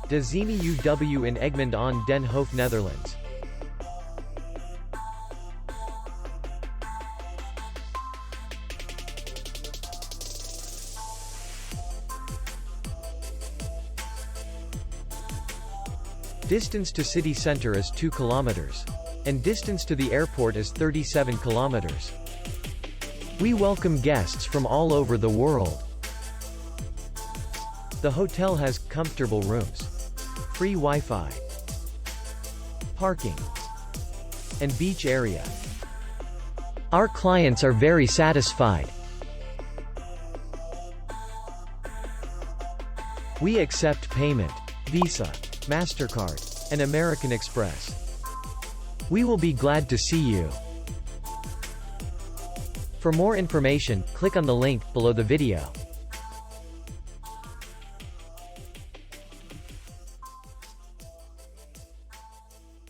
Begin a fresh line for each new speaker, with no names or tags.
De Zeemeeuw in Egmond aan den Hoef, Netherlands. Distance to city center is 2 kilometers. And distance to the airport is 37 kilometers. We welcome guests from all over the world. The hotel has comfortable rooms, free Wi-Fi, parking, and beach area. Our clients are very satisfied. We accept payment, Visa, MasterCard, and American Express. We will be glad to see you. For more information, click on the link below the video.